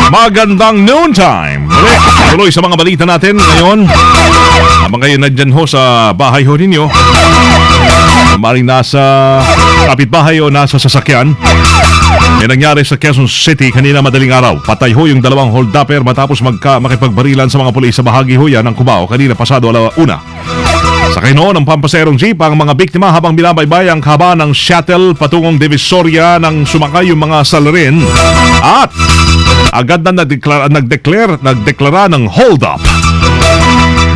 Magandang noontime! Muli, tuloy sa mga balita natin ngayon. Habang kayo nandyan ho sa bahay ho ninyo, maring nasa kapitbahay o nasa sasakyan, may nangyari sa Quezon City kanina madaling araw. Patay ho yung dalawang hold-upper matapos makipagbarilan sa mga pulis sa bahagi ho yan ng Cubao kanina pasado 1:00. Sakay noon ng pampaserong jeep ang mga biktima habang binabaybay ang haba ng shuttle patungong Divisoria nang sumakay yung mga salarin at agad na nagdeklara ng hold-up.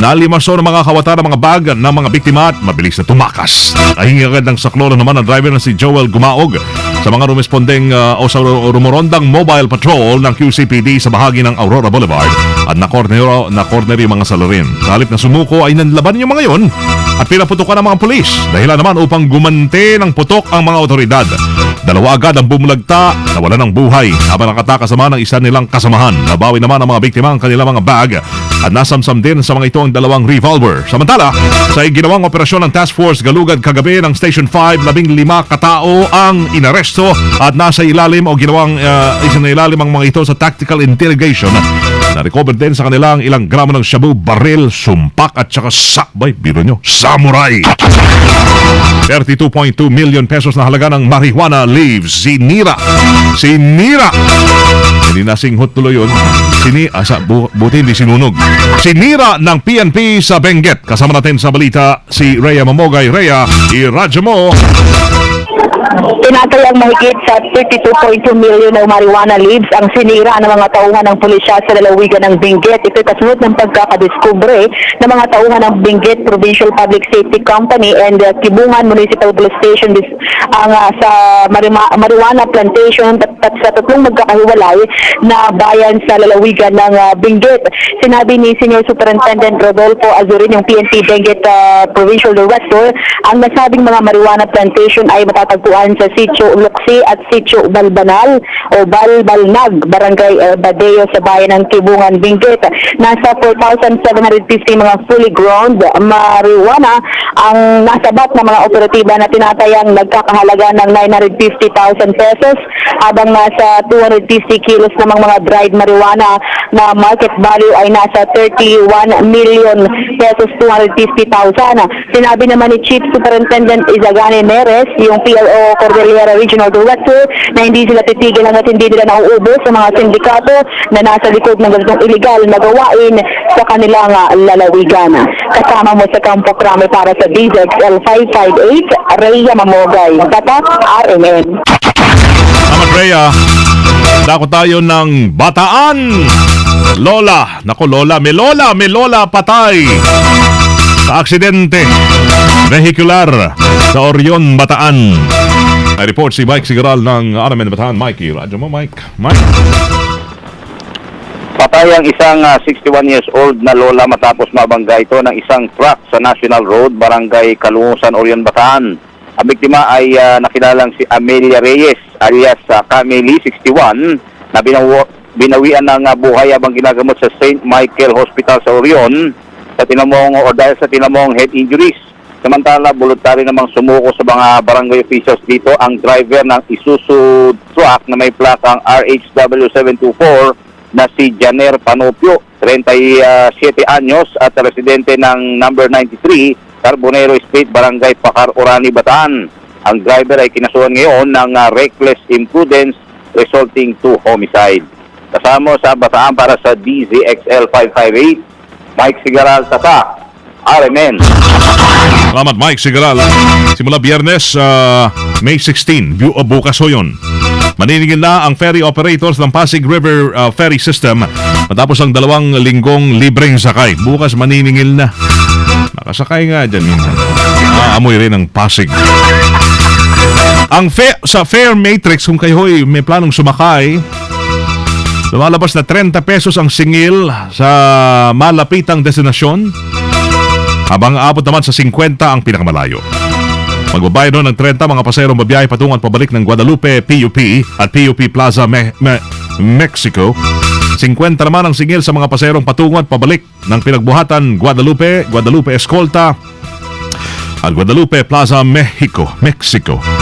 Nalimaso ng mga kawatan ng mga bag ng mga biktima at mabilis na tumakas. Nahingi agad ng saklolo naman ang driver na si Joel Gumaog sa mga rumespondeng o sa rumorondang mobile patrol ng QCPD sa bahagi ng Aurora Boulevard at na-corner yung mga salarin. Sa halip na sumuko ay nanlaban yung mga yon at pinaputukan ng mga pulis. Dahilan naman upang gumante ng putok ang mga otoridad. Dalawa agad ang bumulagta, nawala ng buhay habang nakatakas naman ang isa nilang kasamahan. Nabawi naman ang mga biktima ang kanilang mga bag at nasamsam din sa mga ito ang dalawang revolver. Samantala, sa ginawang operasyon ng Task Force Galugad kagabi ng Station 5, 15 katao ang inaresto at nasa ilalim o ginawang isinailalim ang mga ito sa tactical interrogation. Na-recover din sa kanilang ilang gramo ng shabu, baril, sumpak at saka sakbay, biro nyo, samurai. 32.2 million pesos na halaga ng marijuana leaves. Sinira. Hindi nasinghot tuloy yun. Buti hindi sinunog. Sinira ng PNP sa Benguet. Kasama natin sa balita si Rhea Mamogay. Rhea, i-radyo mo. Tinatayang mahigit sa 32.2 million na marijuana leaves ang sinira ng mga tauhan ng pulisya sa lalawigan ng Benguet. Ito'y kasunod ng pagkakadiskubre ng mga tauhan ng Benguet Provincial Public Safety Company and Kibungan Municipal Police Station sa marijuana plantation at sa tatlong magkakahiwalay na bayan sa lalawigan ng Benguet. Sinabi ni Senior Superintendent Rodolfo Azurin, yung PNP Benguet Provincial Director, ang nasabing mga marijuana plantation ay matatagpuan sa Sitio Luksi at Sitio Balbanal o Balbalnag, Barangay Badeo sa bayan ng Kibungan, Benguet. Nasa 4,750 mga fully grown marijuana ang nasabat ng mga operatiba na tinatayang nagkakahalaga ng 950,000 pesos habang nasa 250 kilos namang mga dried marijuana na market value ay nasa 31 million pesos 250,000. Sinabi naman ni Chief Superintendent Izagani Neres, yung PLO Cordillera Regional Director, na hindi sila titigil hanggat hindi nila nauubos sa mga sindikato na nasa likod ng ganitong illegal na gawain sa kanilang lalawigan. Kasama mo sa Campo Crame para sa DZXL 558, Rhea Mamogay. Tatak, RMN. Salamat, Rhea. Dako tayo ng Bataan. Lola. Nako, Lola. May Lola patay sa aksidente vehicular sa Orion, Bataan. Ay report si Mike Sigaral ng RMN Bataan. Mikey, radyo mo, Mike. Patay ang isang 61 years old na lola matapos mabangga ito ng isang truck sa National Road, Barangay Kalungusan, Orion, Bataan. Ang biktima ay nakilalang si Amelia Reyes alias Cameli, 61, na binawian ng buhay habang ginagamot sa St. Michael Hospital sa Orion dahil sa tinamong head injuries. Samantala, voluntary namang sumuko sa mga barangay officials dito ang driver ng Isuzu truck na may plakang RHW724 na si Janer Panopio, 37 anyos at residente ng number 93, Carbonero Street, Barangay Pacar, Orani, Bataan. Ang driver ay kinasuhan ngayon ng reckless imprudence resulting to homicide. Kasama sa Bataan para sa DZXL 558, Mike Sigaral, Tata, RMN. Salamat, Mike Sigaral. Simula Biyernes, May 16, bukas ho yun. Maniningil na ang ferry operators ng Pasig River Ferry System matapos ang 2 linggong libreng sakay. Bukas maniningil na. Nakasakay nga dyan. Amoy rin ang Pasig. Sa fare matrix, kung kayo'y may planong sumakay, lumalabas na 30 pesos ang singil sa malapitang destinasyon, habang aabot naman sa 50 ang pinakamalayo. Magbabayad ng 30 mga paserong babiyahe patungo at pabalik ng Guadalupe PUP at PUP Plaza Mexico. 50 naman ang singil sa mga paserong patungo at pabalik ng pinagbuhatan Guadalupe Escolta at Guadalupe Plaza Mexico.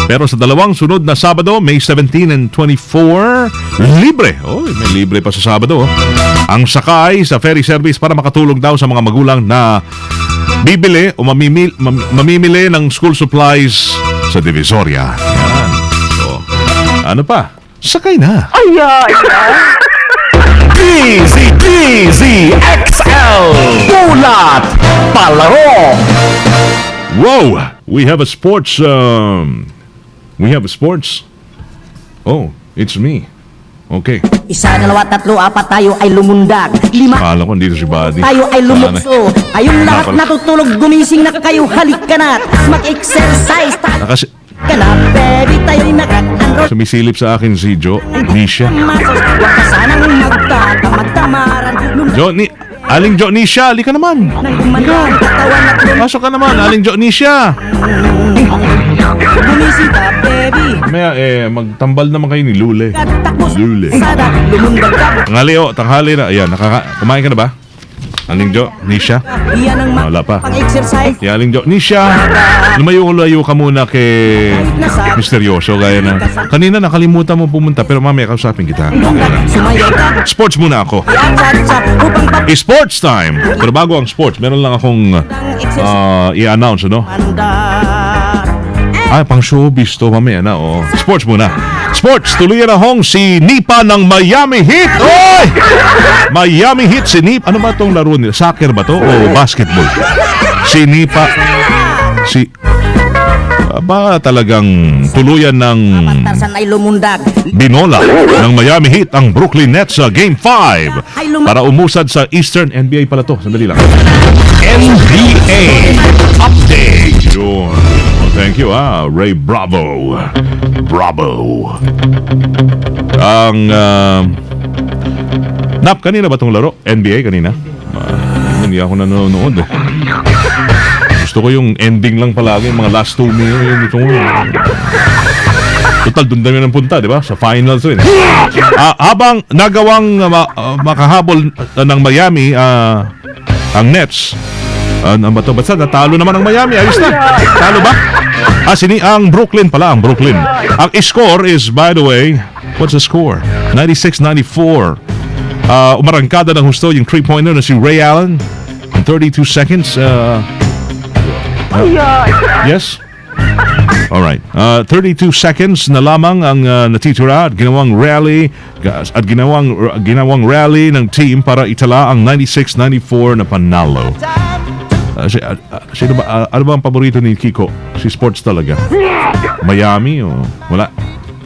Pero sa dalawang sunod na Sabado, May 17 and 24, libre. Oh, may libre pa sa Sabado. Ang sakay sa ferry service para makatulong daw sa mga magulang na bibili o mamimili ng school supplies sa Divisoria. Yan. So, ano pa? Sakay na. DZXL Bulat Palaro. Whoa! We have a sports. Oh, it's me. Okay. Isa, dalawa, tatlo, apat tayo ay lumundag. Lima Akala ko dito si Buddy. tayo ay lumukso. Kayong lahat Wala pala. natutulog, gumising na kayo, halik ka na. Mag-exercise tayo Nakasi- ka na, baby, tayo'y nakak-andro. Sumisilip sa akin si Nisha. Masos, huwag ka sanang magtamaran. Aling Nisha, halika naman. Nang gumanda ang katawan at Pasok ka naman, Aling Nisha. gumising ka, baby. Maya, magtambal naman kayo ni Lule. Takbos, Lule. sada, lumundag ka. Tanghali na. Ayan, kumain ka na ba? Aling Nisha? Iyan ang Wala pa. pag-exercise. Aling Nisha, lumayo ka muna kay Misteryoso. Gaya na. Kanina nakalimutan mo pumunta, pero mamaya kausapin kita. Sumayaw ka. Sports muna ako. Iyan-sat-sat upang Sports time! Pero bago ang sports, meron lang akong i-announce, ano? Ay, pang showbiz to, mamaya na, oh. Sports muna. Sports, tuluyan na hong si Nipa ng Miami Heat. Oy! Miami Heat, si Nipa. Ano ba itong laro nila? Soccer ba to o basketball? Si Nipa. Ba talagang tuluyan ng Tarsan ay lumundag. binola ng Miami Heat ang Brooklyn Nets sa Game 5 para umusad sa Eastern NBA pala to. Sandali lang. NBA Update. Yun. Well, thank you, Ray Bravo. Ang Nap, kanina ba itong laro? NBA kanina? Hindi ako nanonood. Gusto ko yung ending lang palagi, yung mga last 2 minutes. Yung gusto ko. Total, doon dami ng punta, di ba? Sa finals rin. Habang nagawang makahabol ng Miami, ang Nets, ano ba ito? Basta natalo naman ang Miami. Ayos na. Talo ba? Ang Brooklyn pala. Ang Brooklyn. Ang score is, by the way, what's the score? 96-94. Umarangkada ng husto yung 3-pointer na si Ray Allen in 32 seconds. Yes? Alright. 32 seconds na lamang ang natitira at ginawang rally ng team para itala ang 96-94 na panalo. Sino ba, ano ba ang paborito ni Kiko? Si sports talaga. Miami o wala?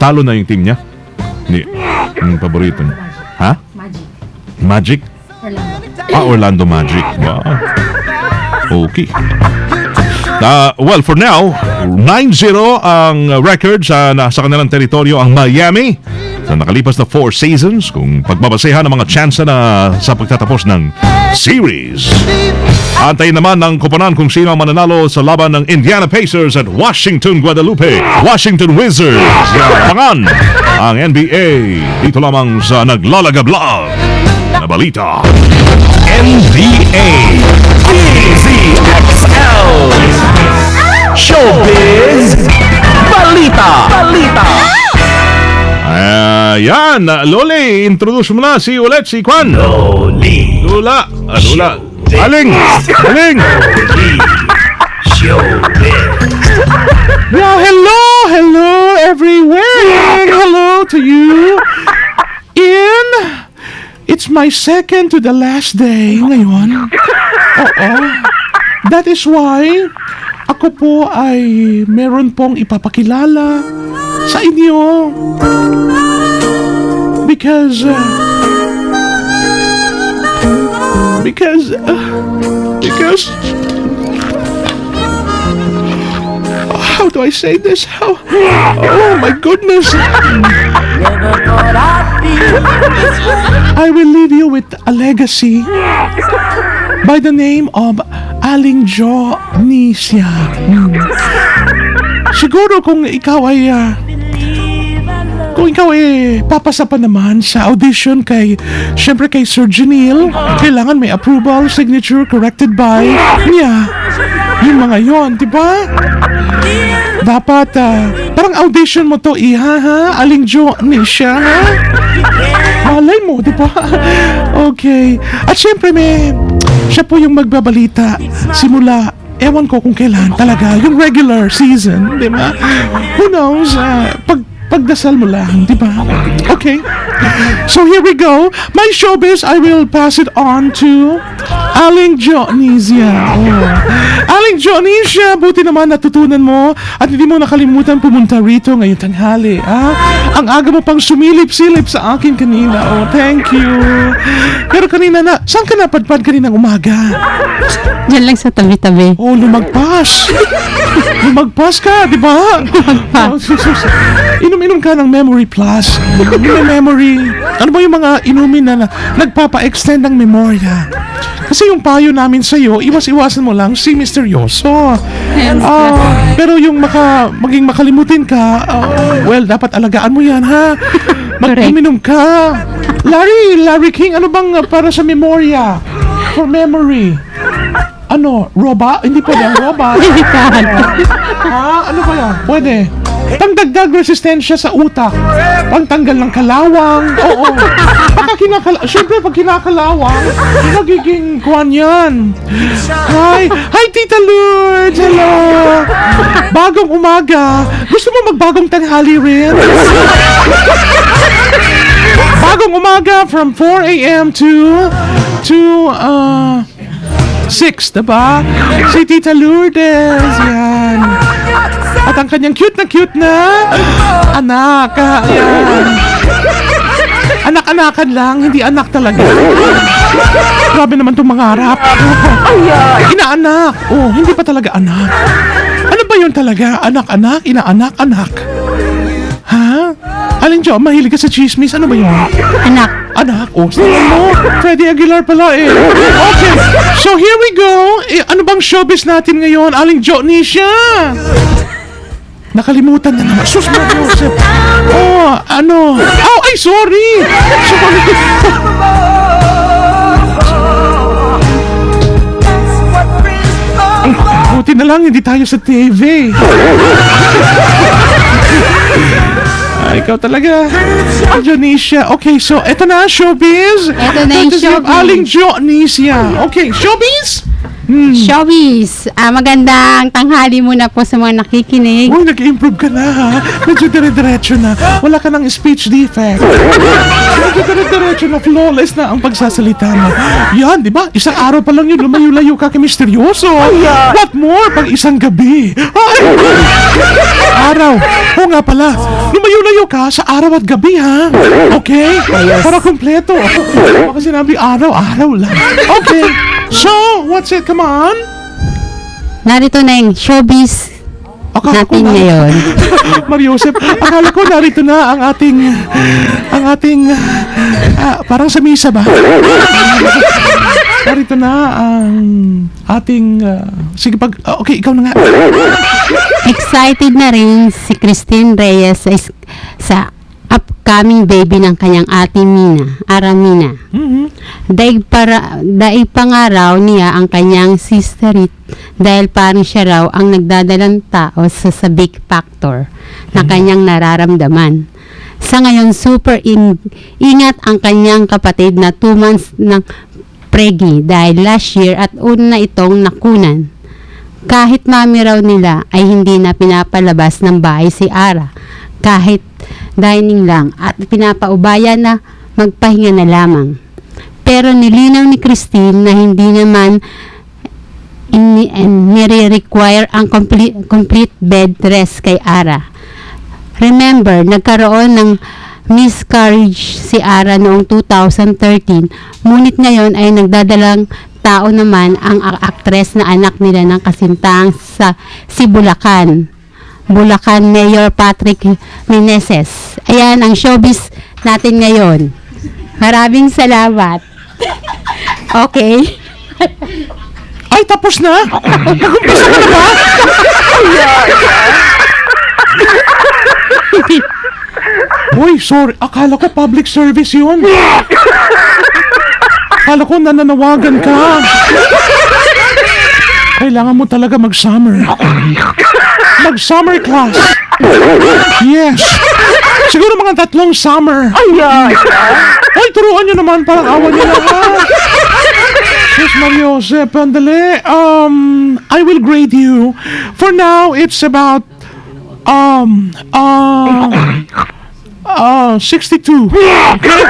Talo na yung team niya? Hindi. Yung paborito niya. Ha? Magic? Orlando Magic. Wow. Okay. Well, for now, 9-0 ang record sa kanilang teritoryo ang Miami sa nakalipas na 4 seasons kung pagbabasehan ng mga tsansa na sa pagtatapos ng series. Antayin naman ng koponan kung sino ang mananalo sa laban ng Indiana Pacers at Washington Washington Wizards. Pangan ang NBA dito lamang sa Naglalagablag na balita. NBA DZXL Showbiz Balita. Ayan, Loli, introduce mo na si Kwan. Lula. Aling. Yeah, hello everywhere. Hello to you. It's my second to the last day ngayon. Oo. That is why ako po ay meron pong ipapakilala sa inyo. Because how do I say this? Oh my goodness. I will leave you with a legacy by the name of Aling Nisha. Siguro kung ikaw ay papasa pa naman sa audition syempre kay Sir Janelle, kailangan may approval, signature, corrected by niya. Yung mga yon, di ba? Dapat, parang audition mo to, Iha, ha? Aling Jonisha, ha? Malay mo, di ba? Okay. At syempre, siya po yung magbabalita simula, ewan ko kung kailan talaga, yung regular season, di ba? Who knows? Pagdasal mo lang, di ba? Okay. So here we go. My showbiz, I will pass it on to Aling Jonesia. Aling Jonesia, buti naman natutunan mo at hindi mo nakalimutan pumunta rito ngayong tanghali. Ang aga mo pang sumilip-silip sa akin kanina. Oh, thank you. Pero kanina saan ka napadpad kaninang umaga? Diyan lang sa tabi-tabi. Oh, lumagpas. Lumagpas ka, di ba? Inom-inom ka ng Memory Plus. Yung memory. Ano ba yung mga inumin na nagpapa-extend ng memorya? Kasi yung payo namin sa'yo, iwas-iwasan mo lang si misteryoso. Pero yung maging makalimutin ka, well, dapat alagaan mo yan, ha? Mag-inom ka. Larry King, ano bang para sa memorya? For memory. Ano? Roba? Hindi pwede ang roba. Ano ba yan? Pwede. Pangdagdag resistensya sa utak. Pangtanggal ng kalawang. Oo. Siyempre, pag kinakalawang, nagiging kwan yan. Hi, Tita Lourdes. Hello. Bagong umaga. Gusto mo magbagong tanghali rin? Bagong umaga from 4 a.m. to 6, diba? Si Tita Lourdes. Yan. At ang kanyang cute na anak. Yan. Anak-anakan lang, hindi anak talaga. Grabe naman itong mangarap. Inaanak. Oh, hindi pa talaga anak. Ano ba yun talaga? Anak-anak, inaanak-anak. Ha? Aling Jo, mahilig ka sa chismis. Ano ba yun? Anak. Oh, sabihin mo. Freddie Aguilar pala eh. Okay. So here we go. Ano bang showbiz natin ngayon? Aling Jonisha. Nakalimutan na naman. Sus, Joseph. Oh, ano? Oh, ay, sorry. Buti na lang, hindi tayo sa TV. Ikaw talaga. Jonisha. Okay, so eto na, showbiz. Eto na yung showbiz. Aling Jonisha. Okay, showbiz? Showbiz. Magandang tanghali muna po sa mga nakikinig. Uy, nag-improve ka na, ha? Medyo dire-diretso na. Wala ka ng speech defect. Medyo dire-diretso na, flawless na ang pagsasalita mo. Yan, di ba? Isang araw pa lang yun, lumayo-layo ka kay misteryoso. What more? Pag isang gabi. Ay! Araw. Oo nga pala. Lumayo-layo ka sa araw at gabi, ha? Okay? Para kompleto. Baka sinabi araw lang. Okay. So, what's it? Come on. Narito na yung showbiz natin ngayon. Mariosep, akala ko narito na ang ating parang sa misa ba? Narito na ang ating sige okay, ikaw na nga. Excited na rin si Christine Reyes sa upcoming baby ng kanyang ate Aramina. Dahil pangaraw niya ang kanyang sisterit dahil parang siya raw ang nagdadalang tao sa big factor na kanyang nararamdaman. Sa ngayon, super ingat ang kanyang kapatid na 2 months ng pregi dahil last year at una itong nakunan. Kahit mami raw nila ay hindi na pinapalabas ng bahay si Ara. Kahit dining lang at pinapaubaya na magpahinga na lamang. Pero nilinaw ni Christine na hindi naman nire-require ang complete bed rest kay Ara. Remember, nagkaroon ng miscarriage si Ara noong 2013, ngunit ngayon ay nagdadalang tao naman ang aktres na anak nila ng kasintaang si Bulacan Mayor Patrick Meneses. Ayan ang showbiz natin ngayon. Maraming salamat. Okay. Ay, tapos na? Nag-umpisa ka na ba? Uy, sorry. Akala ko public service yun. Akala ko nananawagan ka. Kailangan mo talaga mag-summer. mag-summer class. Yes. Siguro mga 3 summer. Ay, turuan nyo naman, parang awan nyo lang. Yes, Mario Jose, pandali. I will grade you. For now, it's about 62. Okay?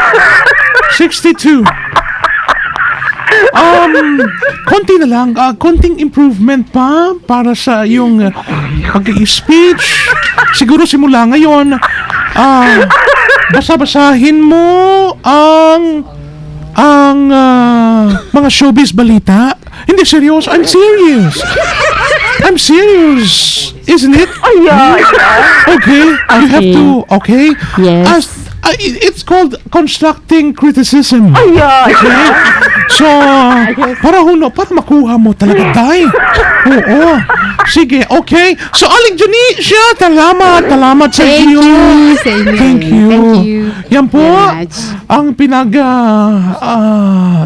62. Konti na lang, konting improvement pa para sa yung pag-i-speech. Siguro simula ngayon, basa-basahin mo ang mga showbiz balita. Hindi, serious. I'm serious. I'm serious. Isn't it? Okay. You have to, okay? Yes. It's called constructing criticism. Okay? So, para makuha mo talaga, Day. Oo. Sige, okay. So, Aling Janisha, salamat sa Thank iyo. you. Same here. Thank you. Thank you Yan po very much. ang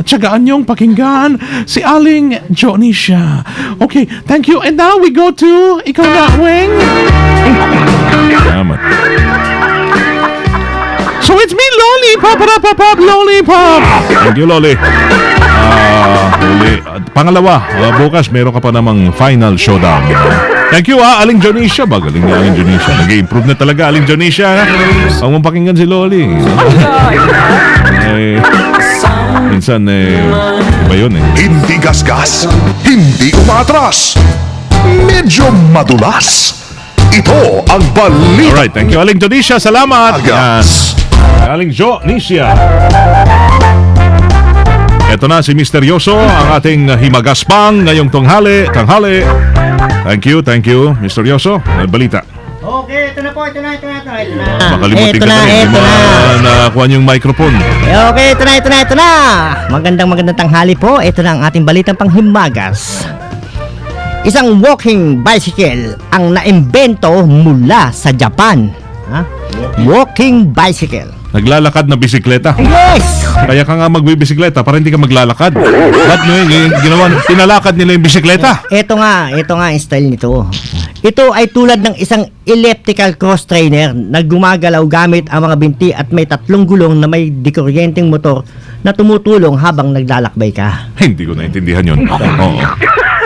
tsagaan niyong pakinggan, si Aling Janisha. Okay, thank you. And now we go to ikaw na, Weng. Salamat. So it's me, Lollipop, Lollipop. Thank you, Lolly. Pangalawa, bukas meron ka pa namang final showdown. Thank you, Aling Janisha. Galing ni Aling Janisha. Nag-improve na talaga, Aling Janisha. Ang mong pakinggan si Lolly. Minsan, iba yun eh. Hindi gasgas, hindi umatras, medyo madulas. Ito ang balita. Alright, thank you, Aling Janisha. Salamat. Agas. Aling Janisha. Ito na si Misteryoso, ang ating himagaspang ngayong tanghali. Thank you, Misteryoso. Balita. Okay, ito na po, ito na. Makalimutin ka na rin. Hindi mo nakakuha yung microphone. Okay, ito na. Magandang tanghali po. Ito na ang ating balitang panghimagas. Isang walking bicycle ang naimbento mula sa Japan. Walking bicycle. Naglalakad na bisikleta. Yes! Kaya ka nga magbibisikleta para hindi ka maglalakad. Ba't nyo yung ginawa? Tinalakad nila yung bisikleta. Ito nga ang style nito. Ito ay tulad ng isang elliptical cross trainer na gumagalaw gamit ang mga binti at may 3 gulong na may dikuryenteng motor na tumutulong habang naglalakbay ka. Hindi ko naintindihan yun. Oo.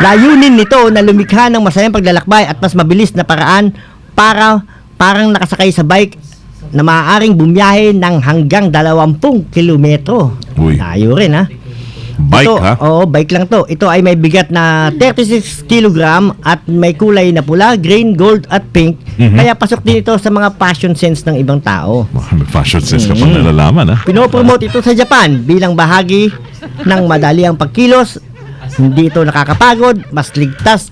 Layunin nito na lumikha ng masayang paglalakbay at mas mabilis na paraan parang nakasakay sa bike na maaaring bumiyahe ng hanggang 20 kilometro. Uy. Layo rin ha. Bike Ito, ha? Oo, bike lang to. Ito ay may bigat na 36 kilogram at may kulay na pula, green, gold at pink. Kaya pasok din ito sa mga fashion sense ng ibang tao. May fashion sense ka pa nalalaman ha? Pinopromote ito sa Japan bilang bahagi ng madaliang pagkilos. Hindi ito nakakapagod, mas ligtas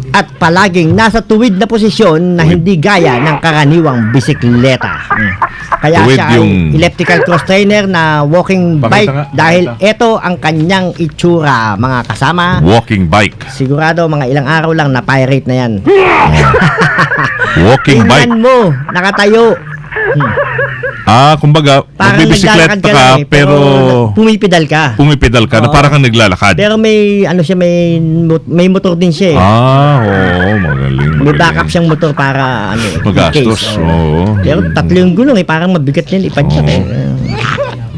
at palaging nasa tuwid na posisyon na hindi gaya ng karaniwang bisikleta. Kaya Tuwid siya ay yung- elliptical cross trainer na walking Pakita bike nga, dahil pakita. ito ang kanyang itsura, mga kasama. Walking bike. Sigurado mga ilang araw lang na pirate na yan. Walking bike. Tingnan mo, nakatayo. Kumbaga, Parang magbibisikleta naglalakad ka, lang eh, pero pumipidal ka. pumipedal ka na Oo. parang kang naglalakad. Pero may may motor din siya eh. Oo, magaling. May magaling. backup siyang motor para in Magastos, case. oo. Pero 3 yung gulong eh, parang mabigat din ipadyak eh.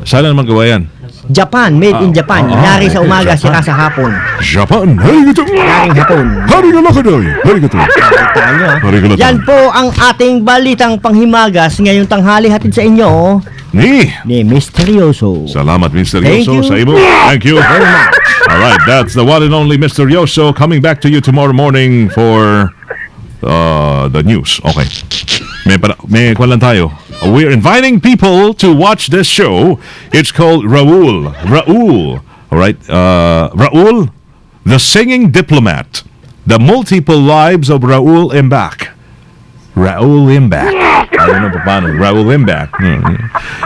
Sana naman gawa yan. Japan, made in Japan. Nari sa umaga, Japan. sira sa hapon. Japan, arigato. Naring hapon. Arigato. Arigato. Taan nyo, ah. Arigato. Yan po ang ating balitang panghimagas ngayong tanghali hatid sa inyo Ni. ni Misteryoso. Salamat, Mr. Thank Yoso. you. Sa imo. Thank you. Very much. All right, that's the one and only Mr. Yoso coming back to you tomorrow morning for the news. Okay. May kwan lang tayo. We're inviting people to watch this show. It's called Raul. All right. Raul, the Singing Diplomat. The Multiple Lives of Raul Imbak. Raul Imbak. Ano pa paano? Raul Imbak.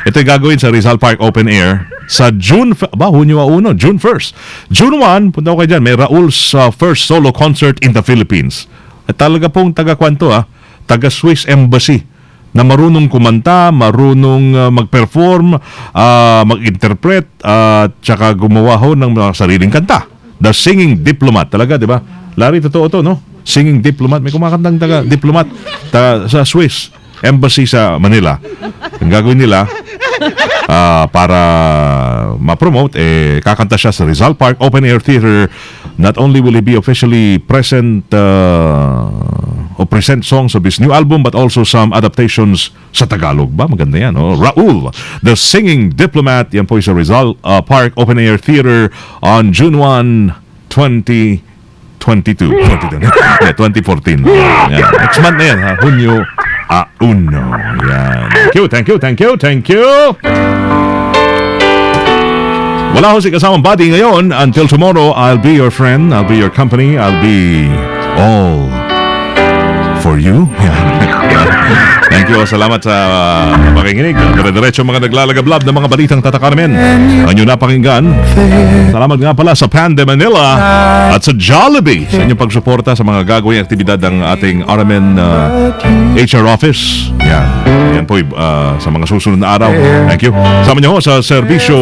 Ito yung gagawin sa Rizal Park Open Air sa June 1st. June 1, punta ko kayo dyan. May Raul's first solo concert in the Philippines. At talaga pong taga-kwanto taga-Swiss Embassy na marunong kumanta, marunong mag-perform, mag-interpret, at tsaka gumawa ho ng mga sariling kanta. The Singing Diplomat. Talaga, di ba? Larry, totoo to, no? singing diplomat. May kumakantang diplomat sa Swiss Embassy sa Manila. Ang gagawin nila, para ma-promote, kakanta siya sa Rizal Park Open Air Theater. Not only will he be officially present o present songs of his new album, but also some adaptations sa Tagalog ba? Maganda yan, oh. Raul, the Singing Diplomat, yan po sa Rizal Park Open Air Theater on June 1, 2014. Yan. Next month na yan, ha? Hunyo 1. Yan. Thank you. Wala ho si kasamang buddy ngayon. Until tomorrow, I'll be your friend, I'll be your company, I'll be all for you. Thank you. Salamat sa pakikinig. Dire-diretso mga naglalagablab ng mga balitang tatak namin. Ang inyo napakinggan. Salamat nga pala sa Panda Manila at sa Jollibee sa inyong pagsuporta sa mga gagawing aktibidad ng ating RMN HR office. Yan po sa mga susunod na araw. Thank you. Sama niyo ho sa serbisyo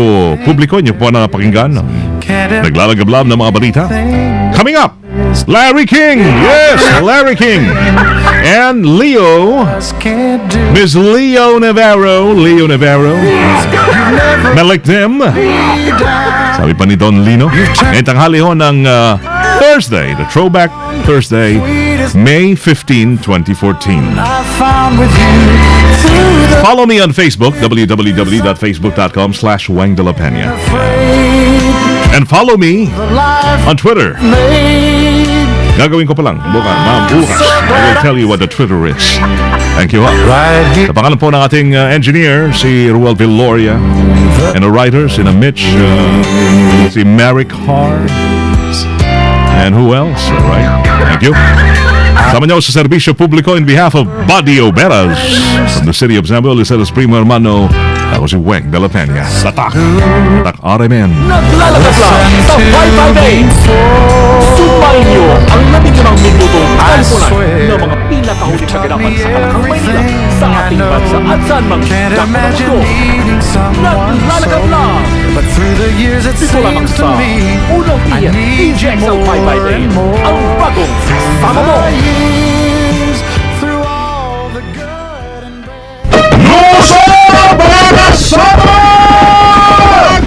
publiko. Inyo po na napakinggan. Naglalagablab ng mga balita. Coming up, Larry King. Yes, Larry King. And Leo, Miss Leo Navarro. Melek them. Sabi pa ni Don Lino. Ngayon tanghali ho ng Thursday, the Throwback Thursday, May 15, 2014. Follow me on Facebook, www.facebook.com/Wang de la Peña. And follow me on Twitter. Gagawin ko pa lang bukas. I will tell you what the Twitter is. Thank you. Sa pangalan po ng ating engineer, si Ruel Villoria, and the writers, si Mitch, si Merrick Hart, and who else? Right? Thank you. Sama niyo sa serbisyo publiko in behalf of Buddy Oberas from the city of San Miguel, Liceros Primo Hermano. Ako si Weng de la Peña. Tatak RMN. Naglalagaplang sa 558. Sumayin niyo ang 15 minutong kalpunan ng mga pinakahuling kaganapan sa Kalakang Maynila sa ating bansa at saan mang dako na mundo. Naglalagaplang. Dito lamang sa unang tiyan, DJXL 558, ang bagong sama mo.